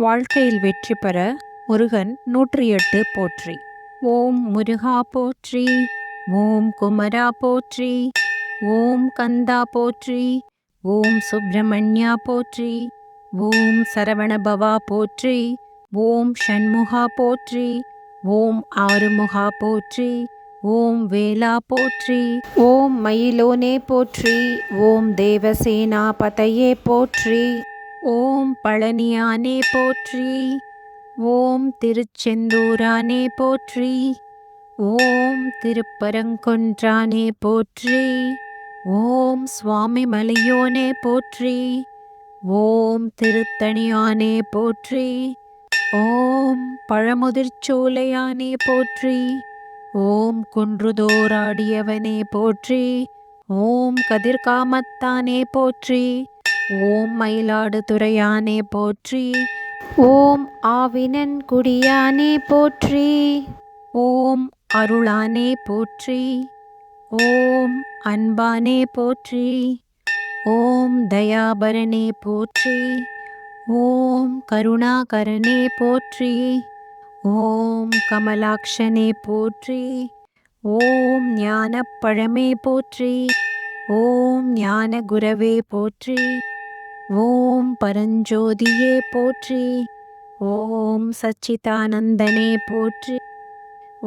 வாழ்க்கையில் வெற்றி பெற முருகன் 108 போற்றி. ஓம் முருகா போற்றி. ஓம் குமரா போற்றி. ஓம் கந்தா போற்றி. ஓம் சுப்பிரமணியா போற்றி. ஓம் சரவணபவா போற்றி. ஓம் ஷண்முகா போற்றி. ஓம் ஆறுமுகா போற்றி. ஓம் வேலா போற்றி. ஓம் மயிலோனே போற்றி. ஓம் தேவசேனாபதையே போற்றி. ஓம் பழனியானே போற்றி. ஓம் திருச்செந்தூரானே போற்றி. ஓம் திருப்பரங்குன்றானே போற்றி. ஓம் சுவாமி மலையோனே போற்றி. ஓம் திருத்தணியானே போற்றி. ஓம் பழமுதிர்ச்சோலையானே போற்றி. ஓம் குன்றுதோறாடியவனே போற்றி. ஓம் கதிர்காமத்தானே போற்றி. ஓம் மயிலாடுதுறையானே போற்றி. ஓம் ஆவினன்குடியானே போற்றி. ஓம் அருளானே போற்றி. ஓம் அன்பானே போற்றி. ஓம் தயாபரனே போற்றி. ஓம் கருணாகரனே போற்றி. ஓம் கமலாக்ஷனே போற்றி. ஓம் ஞானப்பழமே போற்றி. ஓம் ஞான குரவே போற்றி. ஓம் பரஞ்சோதியே போற்றி. ஓம் சச்சிதானந்தனே போற்றி.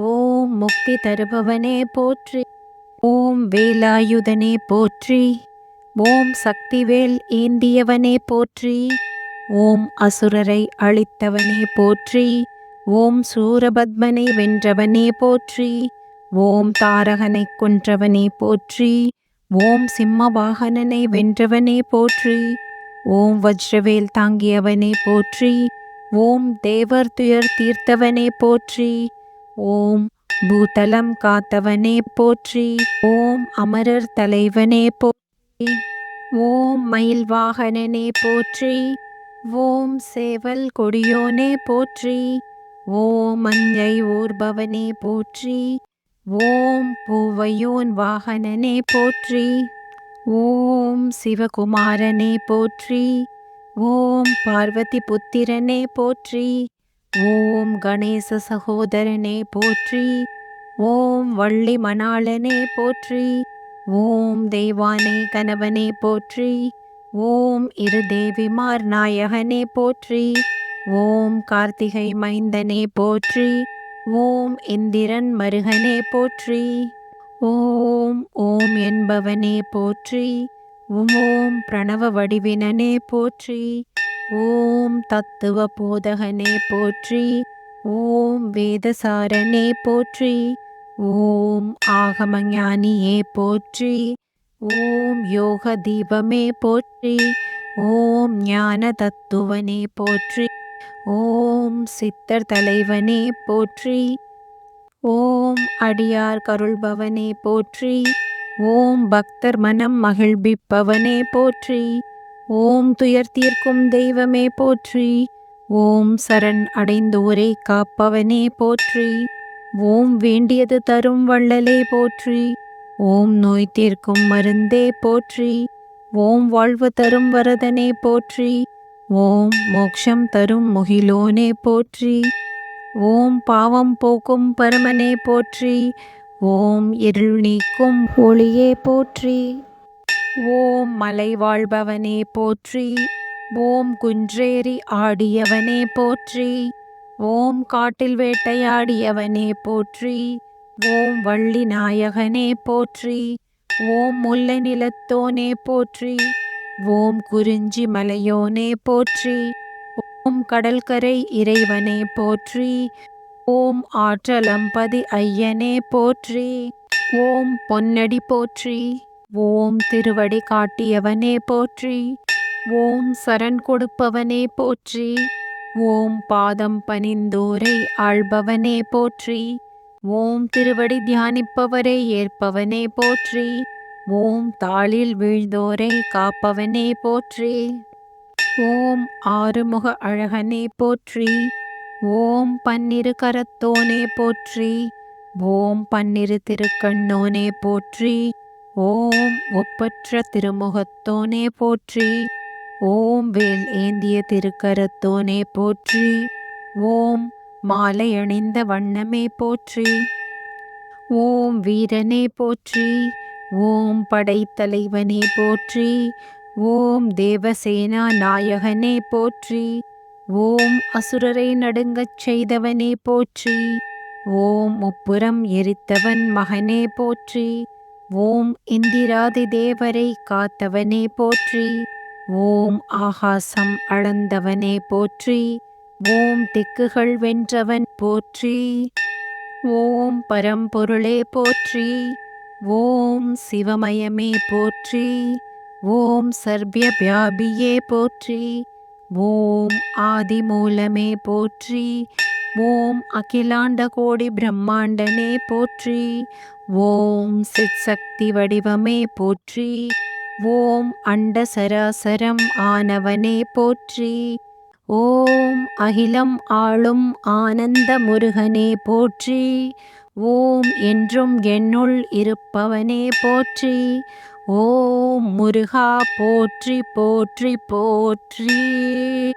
ஓம் முக்தி தருபவனே போற்றி. ஓம் வேலாயுதனே போற்றி. ஓம் சக்திவேல் ஏந்தியவனே போற்றி. ஓம் அசுரரை அழித்தவனே போற்றி. ஓம் சூரபத்மனை வென்றவனே போற்றி. ஓம் தாரகனை கொன்றவனே போற்றி. ஓம் சிம்மவாகனனை வென்றவனே போற்றி. ஓம் வஜ்ரவேல் தாங்கியவனே போற்றி. ஓம் தேவர் துயர் தீர்த்தவனே போற்றி. ஓம் பூதலம் காத்தவனே போற்றி. ஓம் அமரர் தலைவனே போற்றி. ஓம் மயில் வாகனனே போற்றி. ஓம் சேவல் கொடியோனே போற்றி. ஓம் மஞ்சை ஊர்பவனே போற்றி. ஓம் பூவையோன் வாகனனே போற்றி. ஓம் சிவகுமாரனே போற்றி. ஓம் பார்வதி புத்திரனே போற்றி. ஓம் கணேச சகோதரனே போற்றி. ஓம் வள்ளி மணாளனே போற்றி. ஓம் தெய்வானை கணவனே போற்றி. ஓம் இரு தேவிமார் நாயகனே போற்றி. ஓம் கார்த்திகை மைந்தனே போற்றி. ஓம் இந்திரன் மருகனே போற்றி. ஓம் ஓம் என்பவனே போற்றி. ஓம் பிரணவ வடிவினனே போற்றி. ஓம் தத்துவ போதகனே போற்றி. ஓம் வேதசாரனே போற்றி. ஓம் ஆகமஞானியே போற்றி. ஓம் யோக தீபமே போற்றி. ஓம் ஞான தத்துவனே போற்றி. ஓம் சித்தர் தலைவனே போற்றி. ஓம் அடியார் கருள்பவனே போற்றி. ஓம் பக்தர் மனம் மகிழ்விப்பவனே போற்றி. ஓம் துயர் தீர்க்கும் தெய்வமே போற்றி. ஓம் சரண் அடைந்தோரை காப்பவனே போற்றி. ஓம் வேண்டியது தரும் வள்ளலே போற்றி. ஓம் நோய் தீர்க்கும் மருந்தே போற்றி. ஓம் வாழ்வு தரும் வரதனே போற்றி. ஓம் மோட்சம் தரும் முகிலோனே போற்றி. ஓம் பாவம் போக்கும் பரமனே போற்றி. ஓம் இருள் நீக்கும் ஒளியே போற்றி. ஓம் மலை வாழ்பவனே போற்றி. ஓம் குன்றேறி ஆடியவனே போற்றி. ஓம் காட்டில் வேட்டையாடியவனே போற்றி. ஓம் வள்ளி நாயகனே போற்றி. ஓம் முல்லை நிலத்தோனே போற்றி. ஓம் குறிஞ்சி மலையோனே போற்றி. ஓம் கடல்கரை இறைவனே போற்றி. ஓம் ஆற்றலம்பதி ஐயனே போற்றி. ஓம் பொன்னடி போற்றி. ஓம் திருவடி காட்டியவனே போற்றி. ஓம் சரண் கொடுப்பவனே போற்றி. ஓம் பாதம் பணிந்தோரை ஆள்பவனே போற்றி. ஓம் திருவடி தியானிப்பவரை ஏற்பவனே போற்றி. ஓம் தாளில் வீழ்ந்தோரை காப்பவனே போற்றி. ஓம் ஆறுமுக அழகனே போற்றி. ஓம் பன்னிரு கரத்தோனே போற்றி. ஓம் பன்னிரு திருக்கண்ணோனே போற்றி. ஓம் ஒப்பற்ற திருமுகத்தோனே போற்றி. ஓம் வேல் ஏந்திய திருக்கரத்தோனே போற்றி. ஓம் மாலை அணிந்த வண்ணமே போற்றி. ஓம் வீரனே போற்றி. ஓம் படைத்தலைவனே போற்றி. ஓம் தேவசேனா நாயகனே போற்றி. ஓம் அசுரரை நடுங்கச் செய்தவனே போற்றி. ஓம் முப்புறம் எரித்தவன் மகனே போற்றி. ஓம் இந்திராதி தேவரை காத்தவனே போற்றி. ஓம் ஆகாசம் அளந்தவனே போற்றி. ஓம் திக்குகள் வென்றவன் போற்றி. ஓம் பரம்பொருளே போற்றி. ஓம் சிவமயமே போற்றி. ஓம் சர்வ வியாபியே போற்றி. ஓம் ஆதிமூலமே போற்றி. ஓம் அகிலாண்ட கோடி பிரம்மாண்டனே போற்றி. ஓம் சிற்சக்தி வடிவமே போற்றி. ஓம் அண்ட சராசரம் ஆனவனே போற்றி. ஓம் அகிலம் ஆளும் ஆனந்த முருகனே போற்றி. ஓம் என்றும் என்னுள் இருப்பவனே போற்றி. ஓம் முருகா போற்றி போற்றி போற்றி.